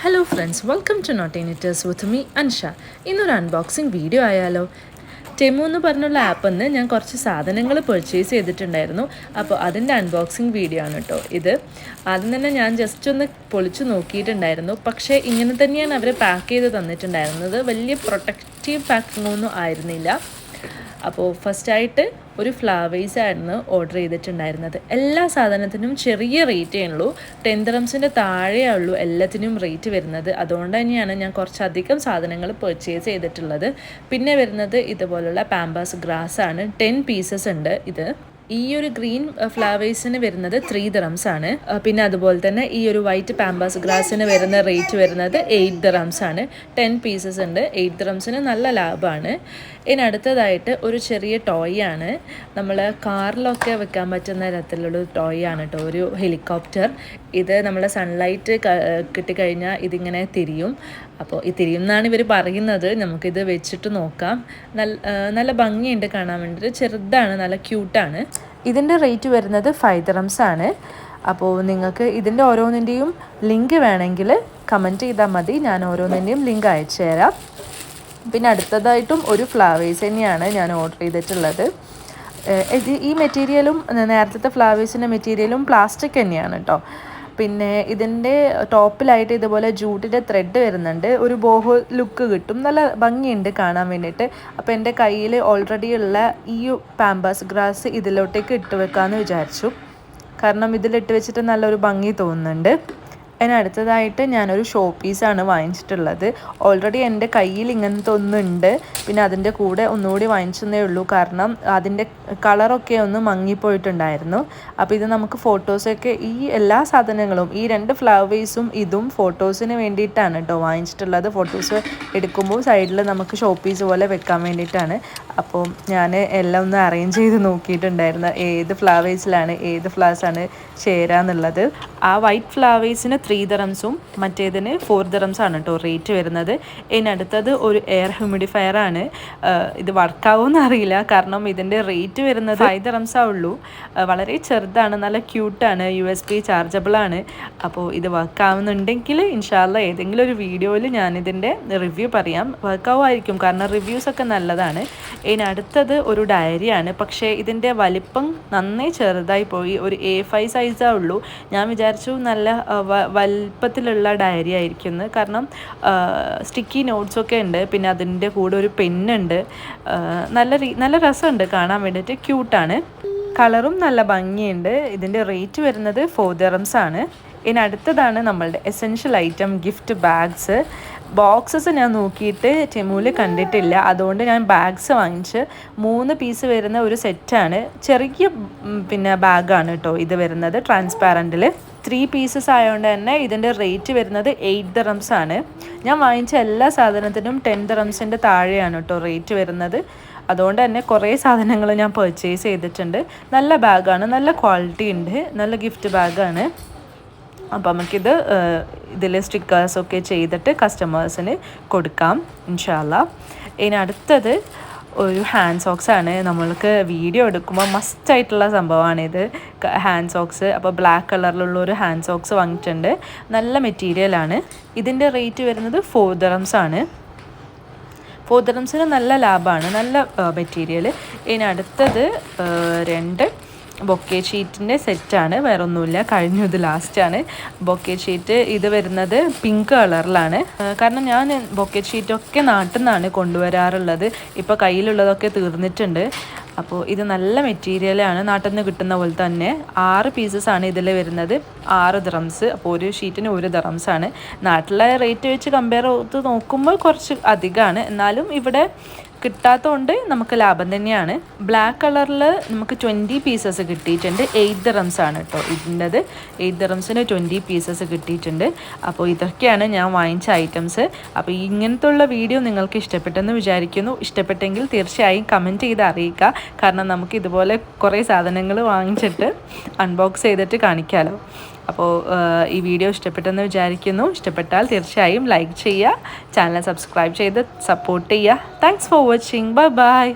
Hello friends, welcome to note initiators with me Ansha. ഇന്നൊരു unboxing video ആയാലോ. Temu എന്ന് പറഞ്ഞുള്ള ആപ്പിൽ നിന്ന് ഞാൻ കുറച്ച് സാധനങ്ങൾ പർച്ചേസ് ചെയ്തിട്ടുണ്ടായിരുന്നു. അപ്പോൾ അതിൻ്റെ അൺബോക്സിങ് വീഡിയോ ആണ് കേട്ടോ ഇത്. ആദ്യം തന്നെ ഞാൻ ജസ്റ്റ് ഒന്ന് പൊളിച്ചു നോക്കിയിട്ടുണ്ടായിരുന്നു. പക്ഷേ ഇങ്ങനെ തന്നെയാണ് അവർ പാക്ക് ചെയ്ത് തന്നിട്ടുണ്ടായിരുന്നത്. വലിയ പ്രൊട്ടക്റ്റീവ് പാക്കിംഗ് ഒന്നും ആയിരുന്നില്ല. അപ്പോൾ ഫസ്റ്റായിട്ട് ഒരു ഫ്ലവേഴ്സ് ആയിരുന്നു ഓർഡർ ചെയ്തിട്ടുണ്ടായിരുന്നത്. എല്ലാ സാധനത്തിനും ചെറിയ റേറ്റേ ഉള്ളൂ. 10 dirhamsൻ്റെ താഴെയേ ഉള്ളൂ എല്ലാത്തിനും റേറ്റ് വരുന്നത്. അതുകൊണ്ട് തന്നെയാണ് ഞാൻ കുറച്ചധികം സാധനങ്ങൾ പർച്ചേസ് ചെയ്തിട്ടുള്ളത്. പിന്നെ വരുന്നത് ഇതുപോലുള്ള പാമ്പേഴ്സ് ഗ്രാസ് ആണ്. 10 പീസസ് ഉണ്ട് ഇത്. ഈ ഒരു ഗ്രീൻ ഫ്ലവേഴ്സിന് വരുന്നത് 3 dirhams ആണ്. പിന്നെ അതുപോലെ തന്നെ ഈ ഒരു വൈറ്റ് പാമ്പേഴ്സ് ഗ്രാസിന് വരുന്ന റേറ്റ് വരുന്നത് 8 dirhams ആണ്. 10 പീസസ് ഉണ്ട്. 8 dirhamsന് നല്ല ലാഭമാണ്. ഇനി അടുത്തതായിട്ട് ഒരു ചെറിയ ടോയ് ആണ്. നമ്മൾ കാറിലൊക്കെ വെക്കാൻ പറ്റുന്ന തരത്തിലുള്ള ടോയ് ആണ് കേട്ടോ. ഒരു ഹെലികോപ്റ്റർ. ഇത് നമ്മളെ സൺലൈറ്റ് കിട്ടിക്കഴിഞ്ഞാൽ ഇതിങ്ങനെ തിരിയും. അപ്പോൾ ഈ തിരിയുമെന്നാണ് ഇവർ പറയുന്നത്. നമുക്കിത് വെച്ചിട്ട് നോക്കാം. നല്ല ഭംഗിയുണ്ട് കാണാൻ വേണ്ടിയിട്ട്. ചെറുതാണ്, നല്ല ക്യൂട്ടാണ്. ഇതിൻ്റെ റേറ്റ് വരുന്നത് 5 dirhams ആണ്. അപ്പോൾ നിങ്ങൾക്ക് ഇതിൻ്റെ ഓരോന്നിൻ്റെയും ലിങ്ക് വേണമെങ്കിൽ കമൻറ്റ് ചെയ്താൽ മതി. ഞാൻ ഓരോന്നിൻ്റെയും ലിങ്ക് അയച്ചു തരാം. പിന്നെ അടുത്തതായിട്ടും ഒരു ഫ്ലവേഴ്സ് തന്നെയാണ് ഞാൻ ഓർഡർ ചെയ്തിട്ടുള്ളത്. ഈ മെറ്റീരിയലും നേരത്തെ ഫ്ലവേഴ്സിൻ്റെ മെറ്റീരിയലും പ്ലാസ്റ്റിക് തന്നെയാണ് കേട്ടോ. പിന്നെ ഇതിൻ്റെ ടോപ്പിലായിട്ട് ഇതുപോലെ ജൂട്ടിൻ്റെ ത്രെഡ് വരുന്നുണ്ട്. ഒരു ബോഹോ ലുക്ക് കിട്ടും. നല്ല ഭംഗിയുണ്ട് കാണാൻ വേണ്ടിയിട്ട്. അപ്പോൾ എൻ്റെ കയ്യിൽ ഓൾറെഡി ഉള്ള ഈ പാമ്പേഴ്സ് ഗ്രാസ് ഇതിലോട്ടേക്ക് ഇട്ട് വെക്കാമെന്ന് വിചാരിച്ചു. കാരണം ഇതിലിട്ട് വെച്ചിട്ട് നല്ലൊരു ഭംഗി തോന്നുന്നുണ്ട്. അതിനടുത്തതായിട്ട് ഞാനൊരു ഷോ പീസാണ് വാങ്ങിച്ചിട്ടുള്ളത്. ഓൾറെഡി എൻ്റെ കയ്യിൽ ഇങ്ങനത്തെ ഒന്നുണ്ട്. പിന്നെ അതിൻ്റെ കൂടെ ഒന്നുകൂടി വാങ്ങിച്ചതേ ഉള്ളൂ. കാരണം അതിൻ്റെ കളറൊക്കെ ഒന്ന് മങ്ങിപ്പോയിട്ടുണ്ടായിരുന്നു. അപ്പോൾ ഇത് നമുക്ക് ഫോട്ടോസൊക്കെ, ഈ എല്ലാ സാധനങ്ങളും, ഈ 2 ഫ്ലവേഴ്സും ഇതും ഫോട്ടോസിന് വേണ്ടിയിട്ടാണ് കേട്ടോ വാങ്ങിച്ചിട്ടുള്ളത്. ഫോട്ടോസ് എടുക്കുമ്പോൾ സൈഡിൽ നമുക്ക് ഷോ പീസ് പോലെ വെക്കാൻ വേണ്ടിയിട്ടാണ്. അപ്പോൾ ഞാൻ എല്ലാം ഒന്ന് അറേഞ്ച് ചെയ്ത് നോക്കിയിട്ടുണ്ടായിരുന്നു. ഏത് ഫ്ലവേഴ്സിലാണ് ഏത് ഫ്ലവേഴ്സാണ് ചേരാന്നുള്ളത്. ആ വൈറ്റ് ഫ്ലവേഴ്സിന് 3 dirhamsഉം മറ്റേതിന് 4 dirhams ആണ് കേട്ടോ റേറ്റ് വരുന്നത്. ഇതിനടുത്തത് ഒരു എയർ ഹ്യൂമിഡിഫയർ ആണ്. ഇത് വർക്കാവുമെന്ന് അറിയില്ല. കാരണം ഇതിൻ്റെ റേറ്റ് വരുന്നത് 5 dirhams ഉള്ളൂ. വളരെ ചെറുതാണ്, നല്ല ക്യൂട്ടാണ്, USB ചാർജബിൾ ആണ്. അപ്പോൾ ഇത് വർക്കാവുന്നുണ്ടെങ്കിൽ ഇൻഷാല്ല ഏതെങ്കിലും ഒരു വീഡിയോയിൽ ഞാനിതിൻ്റെ റിവ്യൂ പറയാം. വർക്കാവുമായിരിക്കും, കാരണം റിവ്യൂസൊക്കെ നല്ലതാണ്. ഇതിനടുത്തത് ഒരു ഡയറിയാണ്. പക്ഷേ ഇതിൻ്റെ വലിപ്പം നന്നായി ചെറുതായി പോയി. ഒരു A5 സൈസേ ഉള്ളൂ. ഞാൻ വിചാരിച്ചു നല്ല വലിപ്പത്തിലുള്ള ഡയറി ആയിരിക്കും. കാരണം സ്റ്റിക്കി നോട്ട്സൊക്കെ ഉണ്ട്. പിന്നെ അതിൻ്റെ കൂടെ ഒരു പെന്നുണ്ട്. നല്ല രസമുണ്ട് കാണാൻ വേണ്ടിയിട്ട്. ക്യൂട്ടാണ്. കളറും നല്ല ഭംഗിയുണ്ട്. ഇതിൻ്റെ റേറ്റ് വരുന്നത് 4 dirhams ആണ്. ഇതിനടുത്തതാണ് നമ്മളുടെ essential item gift bags. Boxes ഞാൻ നോക്കിയിട്ട് ടെമുവിൽ കണ്ടിട്ടില്ല. അതുകൊണ്ട് ഞാൻ ബാഗ്സ് വാങ്ങിച്ച് 3 പീസ് വരുന്ന ഒരു സെറ്റാണ്. ചെറിയ പിന്നെ ബാഗാണ് കേട്ടോ ഇത് വരുന്നത്, ട്രാൻസ്പാരൻറ്റിൽ. 3 പീസസ് ആയതുകൊണ്ട് തന്നെ ഇതിൻ്റെ റേറ്റ് വരുന്നത് 8 dirhams ആണ്. ഞാൻ വാങ്ങിച്ച എല്ലാ സാധനത്തിനും 10 dirhamsൻ്റെ താഴെയാണ് കേട്ടോ റേറ്റ് വരുന്നത്. അതുകൊണ്ട് തന്നെ കുറേ സാധനങ്ങൾ ഞാൻ പർച്ചേസ് ചെയ്തിട്ടുണ്ട്. നല്ല ബാഗാണ്, നല്ല ക്വാളിറ്റി ഉണ്ട്, നല്ല ഗിഫ്റ്റ് ബാഗാണ്. അപ്പോൾ നമുക്കിത് ഇതിൽ സ്റ്റിക്കേഴ്സൊക്കെ ചെയ്തിട്ട് കസ്റ്റമേഴ്സിന് കൊടുക്കാം ഇൻഷാല്ല. ഇതിനടുത്തത് ഒരു ഹാൻഡ് സോക്സ് ആണ്. നമ്മൾക്ക് വീഡിയോ എടുക്കുമ്പോൾ മസ്റ്റായിട്ടുള്ള സംഭവമാണിത്, ഹാൻഡ് സോക്സ്. അപ്പോൾ ബ്ലാക്ക് കളറിലുള്ള ഒരു ഹാൻഡ് സോക്സ് വാങ്ങിയിട്ടുണ്ട്. നല്ല മെറ്റീരിയലാണ്. ഇതിൻ്റെ റേറ്റ് വരുന്നത് 4 dirhams ആണ്. 4 dirhamsന് നല്ല ലാഭമാണ്, നല്ല മെറ്റീരിയൽ. ഇതിനടുത്തത് 2 ബൊക്കെ ഷീറ്റിൻ്റെ സെറ്റാണ്. വേറെ ഒന്നുമില്ല, കഴിഞ്ഞു. ഇത് ലാസ്റ്റാണ് ബൊക്കെ ഷീറ്റ്. ഇത് വരുന്നത് പിങ്ക് കളറിലാണ്. കാരണം ഞാൻ ബൊക്കെ ഷീറ്റൊക്കെ നാട്ടിൽ നിന്നാണ് കൊണ്ടുവരാറുള്ളത്. ഇപ്പോൾ കയ്യിലുള്ളതൊക്കെ തീർന്നിട്ടുണ്ട്. അപ്പോൾ ഇത് നല്ല മെറ്റീരിയലാണ്, നാട്ടിൽ നിന്ന് കിട്ടുന്ന പോലെ തന്നെ. 6 പീസസ് ആണ് ഇതിൽ വരുന്നത്. 6 dirhams. അപ്പോൾ ഒരു ഷീറ്റിന് 1 dirhams ആണ്. നാട്ടിലെ റേറ്റ് വെച്ച് കമ്പയർ ചെയ്ത് നോക്കുമ്പോൾ കുറച്ച് അധികമാണ്. എന്നാലും ഇവിടെ കിട്ടാത്തതുകൊണ്ട് നമുക്ക് ലാഭം തന്നെയാണ്. ബ്ലാക്ക് കളറിൽ നമുക്ക് 20 പീസസ് കിട്ടിയിട്ടുണ്ട്. 8 dirhams ആണ് കേട്ടോ ഇതിൻ്റെത്. 8 dirhamsന് 20 പീസസ് കിട്ടിയിട്ടുണ്ട്. അപ്പോൾ ഇതൊക്കെയാണ് ഞാൻ വാങ്ങിച്ച ഐറ്റംസ്. അപ്പോൾ ഇങ്ങനത്തെ ഉള്ള വീഡിയോ നിങ്ങൾക്ക് ഇഷ്ടപ്പെട്ടെന്ന് വിചാരിക്കുന്നു. ഇഷ്ടപ്പെട്ടെങ്കിൽ തീർച്ചയായും കമൻറ്റ് ചെയ്ത് അറിയിക്കുക. കാരണം നമുക്ക് ഇതുപോലെ കുറേ സാധനങ്ങൾ വാങ്ങിച്ചിട്ട് അൺബോക്സ് ചെയ്തിട്ട് കാണിക്കാമല്ലോ. അപ്പോൾ ഈ വീഡിയോ ഇഷ്ടപ്പെട്ടെന്ന് വിചാരിക്കുന്നു. ഇഷ്ടപ്പെട്ടാൽ തീർച്ചയായും ലൈക്ക് ചെയ്യുക, ചാനൽ സബ്സ്ക്രൈബ് ചെയ്ത് സപ്പോർട്ട് ചെയ്യുക. Thanks for watching. Bye bye.